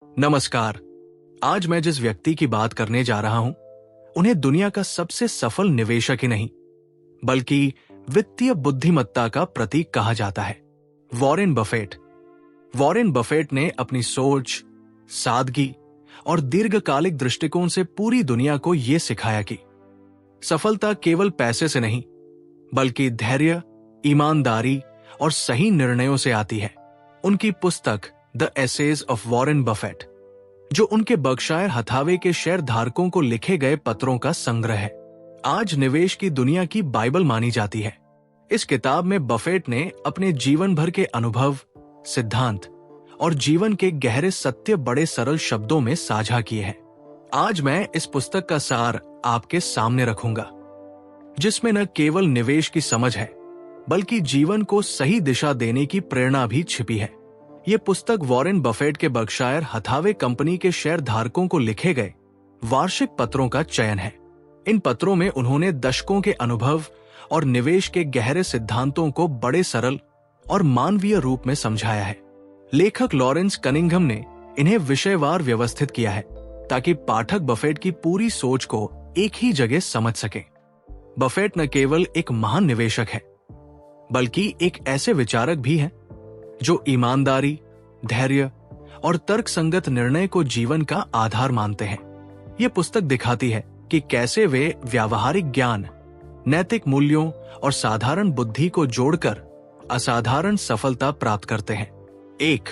नमस्कार। आज मैं जिस व्यक्ति की बात करने जा रहा हूं, उन्हें दुनिया का सबसे सफल निवेशक ही नहीं, बल्कि वित्तीय बुद्धिमत्ता का प्रतीक कहा जाता है। Warren Buffett. वॉरेन बफेट ने अपनी सोच, सादगी और दीर्घकालिक दृष्टिकोण से पूरी दुनिया को यह सिखाया कि सफलता केवल पैसे से नहीं, बल्कि धैर्य, ईमानदारी और सही निर्णयों से आती है। उनकी पुस्तक the essays of Warren Buffett, जो उनके बर्कशायर हथावे के शेयर धारकों को लिखे गए पत्रों का संग्रह है, आज निवेश की दुनिया की बाइबल मानी जाती है। इस किताब में बफेट ने अपने जीवन भर के अनुभव, सिद्धांत और जीवन के गहरे सत्य बड़े सरल शब्दों में साझा किए हैं। आज मैं इस पुस्तक का सार आपके सामने रखूंगा, जिसमें न केवल निवेश की समझ है, बल्कि जीवन को सही दिशा देने की प्रेरणा भी छिपी है। ये पुस्तक वॉरेन बफेट के बर्कशायर हथावे कंपनी के शेयर धारकों को लिखे गए वार्षिक पत्रों का चयन है। इन पत्रों में उन्होंने दशकों के अनुभव और निवेश के गहरे सिद्धांतों को बड़े सरल और मानवीय रूप में समझाया है। लेखक लॉरेंस कनिंघम ने इन्हें विषयवार व्यवस्थित किया है, ताकि पाठक बफेट की पूरी सोच को एक ही जगह समझ सकें। बफेट न केवल एक महान निवेशक है, बल्कि एक ऐसे विचारक भी हैं जो ईमानदारी, धैर्य और तर्कसंगत निर्णय को जीवन का आधार मानते हैं। ये पुस्तक दिखाती है कि कैसे वे व्यावहारिक ज्ञान, नैतिक मूल्यों और साधारण बुद्धि को जोड़कर असाधारण सफलता प्राप्त करते हैं। 1.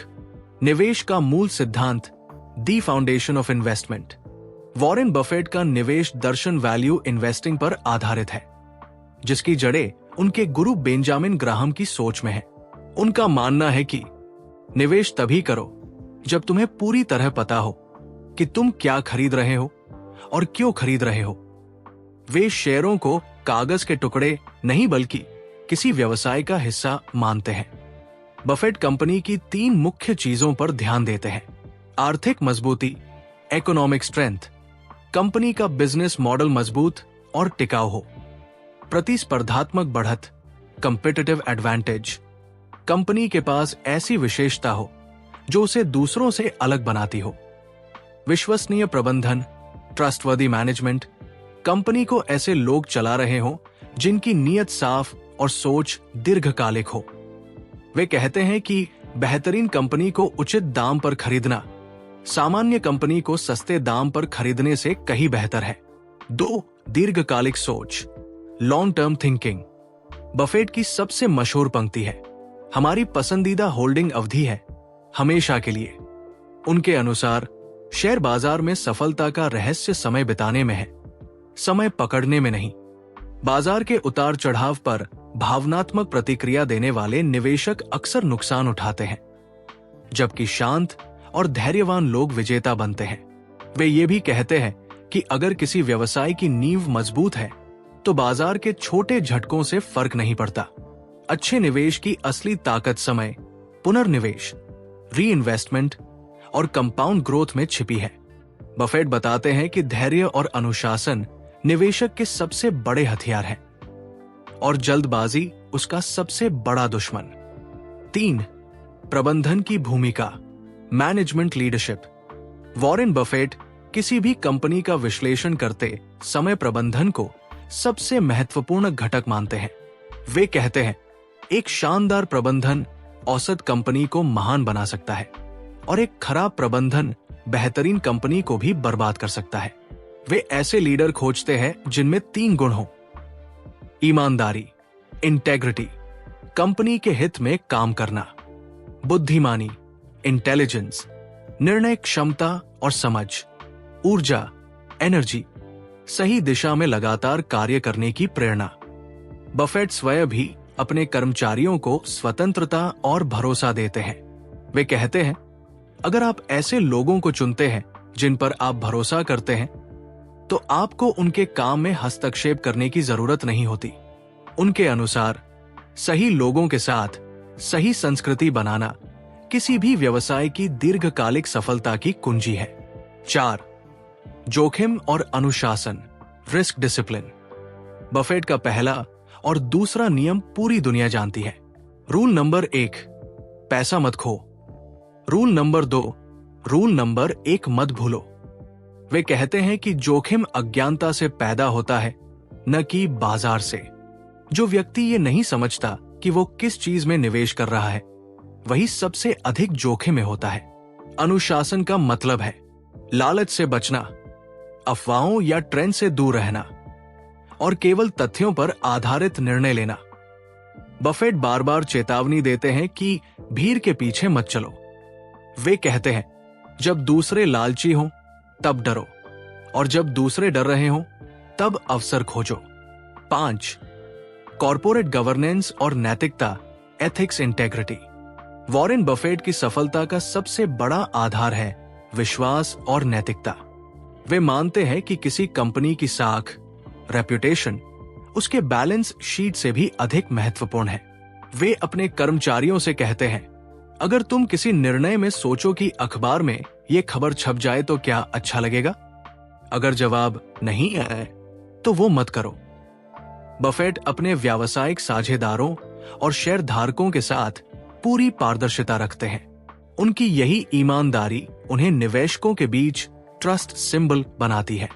निवेश का मूल सिद्धांत, the foundation of investment. Warren Buffett का निवेश दर्शन वैल्यू इन्वेस्टिंग पर आधारित है, जिसकी जड़ें उनके गुरु बेंजामिन ग्राहम की सोच में है। उनका मानना है कि निवेश तभी करो जब तुम्हें पूरी तरह पता हो कि तुम क्या खरीद रहे हो और क्यों खरीद रहे हो। वे शेयरों को कागज के टुकड़े नहीं, बल्कि किसी व्यवसाय का हिस्सा मानते हैं। बफेट कंपनी की 3 मुख्य चीजों पर ध्यान देते हैं: आर्थिक मजबूती, इकोनॉमिक स्ट्रेंथ, कंपनी का बिजनेस मॉडल मजबूत और टिकाऊ हो, प्रतिस्पर्धात्मक बढ़त, कंपेटिटिव एडवांटेज, कंपनी के पास ऐसी विशेषता हो जो उसे दूसरों से अलग बनाती हो, विश्वसनीय प्रबंधन, ट्रस्टवर्दी मैनेजमेंट, कंपनी को ऐसे लोग चला रहे हो जिनकी नीयत साफ और सोच दीर्घकालिक हो। वे कहते हैं कि बेहतरीन कंपनी को उचित दाम पर खरीदना सामान्य कंपनी को सस्ते दाम पर खरीदने से कहीं बेहतर है। 2. दीर्घकालिक सोच, लॉन्ग टर्म थिंकिंग। बफेट की सबसे मशहूर पंक्ति है, हमारी पसंदीदा होल्डिंग अवधि है हमेशा के लिए। उनके अनुसार शेयर बाजार में सफलता का रहस्य समय बिताने में है, समय पकड़ने में नहीं। बाजार के उतार चढ़ाव पर भावनात्मक प्रतिक्रिया देने वाले निवेशक अक्सर नुकसान उठाते हैं, जबकि शांत और धैर्यवान लोग विजेता बनते हैं। वे ये भी कहते हैं कि अगर किसी व्यवसाय की नींव मजबूत है, तो बाजार के छोटे झटकों से फर्क नहीं पड़ता। अच्छे निवेश की असली ताकत समय, पुनर्निवेश, री-इन्वेस्टमेंट और कंपाउंड ग्रोथ में छिपी है। बफेट बताते हैं कि धैर्य और अनुशासन निवेशक के सबसे बड़े हथियार हैं, और जल्दबाजी उसका सबसे बड़ा दुश्मन। 3. प्रबंधन की भूमिका, मैनेजमेंट लीडरशिप। वॉरेन बफेट किसी भी कंपनी का विश्लेषण करते समय प्रबंधन को सबसे महत्वपूर्ण घटक मानते हैं। वे कहते हैं, एक शानदार प्रबंधन औसत कंपनी को महान बना सकता है, और एक खराब प्रबंधन बेहतरीन कंपनी को भी बर्बाद कर सकता है। वे ऐसे लीडर खोजते हैं जिनमें 3 गुण हो: ईमानदारी, इंटेग्रिटी, कंपनी के हित में काम करना; बुद्धिमानी, इंटेलिजेंस, निर्णय क्षमता और समझ; ऊर्जा, एनर्जी, सही दिशा में लगातार कार्य करने की प्रेरणा। बफेट स्वयं भी अपने कर्मचारियों को स्वतंत्रता और भरोसा देते हैं। वे कहते हैं, अगर आप ऐसे लोगों को चुनते हैं जिन पर आप भरोसा करते हैं, तो आपको उनके काम में हस्तक्षेप करने की जरूरत नहीं होती। उनके अनुसार सही लोगों के साथ सही संस्कृति बनाना किसी भी व्यवसाय की दीर्घकालिक सफलता की कुंजी है। 4. जोखिम और अनुशासन, रिस्क डिसिप्लिन। बफेट का पहला और दूसरा नियम पूरी दुनिया जानती है। रूल नंबर 1, पैसा मत खो। रूल नंबर 2, रूल नंबर 1 मत भूलो। वे कहते हैं कि जोखिम अज्ञानता से पैदा होता है, न कि बाजार से। जो व्यक्ति ये नहीं समझता कि वो किस चीज में निवेश कर रहा है, वही सबसे अधिक जोखिम में होता है। अनुशासन का मतलब है लालच से बचना, अफवाहों या ट्रेंड से दूर रहना और केवल तथ्यों पर आधारित निर्णय लेना। बफेट बार बार चेतावनी देते हैं कि भीड़ के पीछे मत चलो। वे कहते हैं, जब दूसरे लालची हों तब डरो, और जब दूसरे डर रहे हों तब अवसर खोजो। 5. कॉर्पोरेट गवर्नेंस और नैतिकता, एथिक्स इंटेग्रिटी। वॉरेन बफेट की सफलता का सबसे बड़ा आधार है विश्वास और नैतिकता। वे मानते हैं कि किसी कंपनी की साख, रेप्यूटेशन, उसके बैलेंस शीट से भी अधिक महत्वपूर्ण है। वे अपने कर्मचारियों से कहते हैं, अगर तुम किसी निर्णय में सोचो कि अखबार में यह खबर छप जाए तो क्या अच्छा लगेगा? अगर जवाब नहीं आए तो वो मत करो। बफेट अपने व्यावसायिक साझेदारों और शेयरधारकों के साथ पूरी पारदर्शिता रखते हैं। उनकी यही ईमानदारी उन्हें निवेशकों के बीच ट्रस्ट सिंबल बनाती है।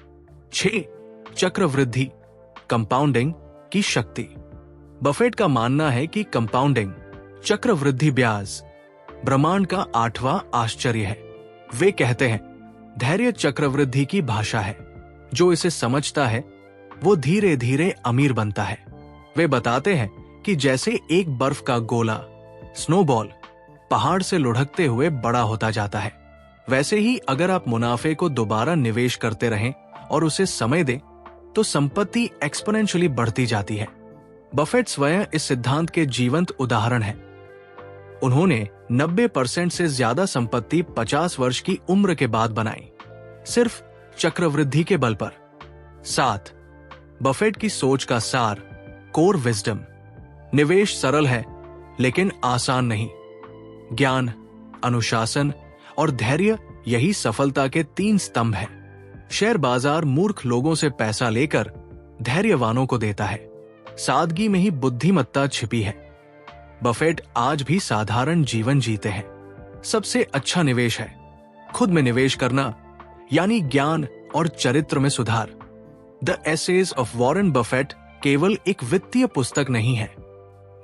6. चक्रवृद्धि, कंपाउंडिंग की शक्ति। बफेट का मानना है कि कंपाउंडिंग, चक्रवृद्धि ब्याज, ब्रह्मांड का 8वां आश्चर्य है। वे कहते हैं, धैर्य चक्रवृद्धि की भाषा है। जो इसे समझता है वो धीरे धीरे अमीर बनता है। वे बताते हैं कि जैसे एक बर्फ का गोला, स्नोबॉल, पहाड़ से लुढ़कते हुए बड़ा होता जाता है, वैसे ही अगर आप मुनाफे को दोबारा निवेश करते रहें और उसे समय दें तो संपत्ति एक्सपोनेंशियली बढ़ती जाती है। बफेट स्वयं इस सिद्धांत के जीवंत उदाहरण हैं। उन्होंने 90% से ज्यादा संपत्ति 50 वर्ष की उम्र के बाद बनाई, सिर्फ चक्रवृद्धि के बल पर। 7. बफेट की सोच का सार, कोर विजडम। निवेश सरल है लेकिन आसान नहीं। ज्ञान, अनुशासन और धैर्य यही सफलता के 3 स्तंभ हैं। शेयर बाजार मूर्ख लोगों से पैसा लेकर धैर्यवानों को देता है। सादगी में ही बुद्धिमत्ता छिपी है। बफेट आज भी साधारण जीवन जीते हैं। सबसे अच्छा निवेश है खुद में निवेश करना, यानी ज्ञान और चरित्र में सुधार। The essays of Warren Buffett केवल एक वित्तीय पुस्तक नहीं है,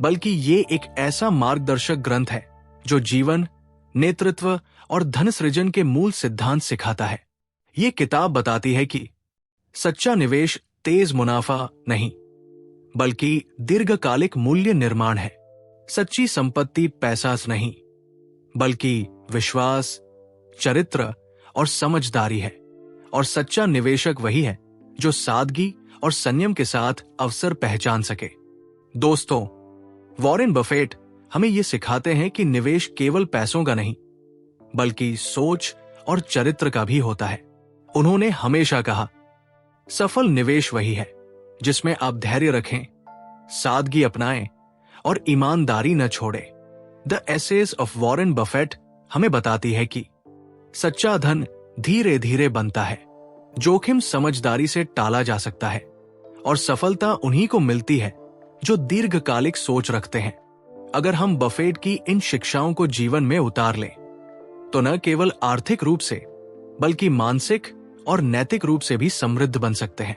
बल्कि ये एक ऐसा मार्गदर्शक ग्रंथ है जो जीवन, नेतृत्व और धन सृजन के मूल सिद्धांत सिखाता है। ये किताब बताती है कि सच्चा निवेश तेज मुनाफा नहीं, बल्कि दीर्घकालिक मूल्य निर्माण है। सच्ची संपत्ति पैसा नहीं, बल्कि विश्वास, चरित्र और समझदारी है। और सच्चा निवेशक वही है जो सादगी और संयम के साथ अवसर पहचान सके। दोस्तों, वॉरेन बफेट हमें ये सिखाते हैं कि निवेश केवल पैसों का नहीं, बल्कि सोच और चरित्र का भी होता है। उन्होंने हमेशा कहा, सफल निवेश वही है जिसमें आप धैर्य रखें, सादगी अपनाएं और ईमानदारी न छोड़ें। The essays of Warren Buffett हमें बताती है कि सच्चा धन धीरे धीरे बनता है, जोखिम समझदारी से टाला जा सकता है और सफलता उन्हीं को मिलती है जो दीर्घकालिक सोच रखते हैं। अगर हम बफेट की इन शिक्षाओं को जीवन में उतार लें तो न केवल आर्थिक रूप से बल्कि मानसिक और नैतिक रूप से भी समृद्ध बन सकते हैं।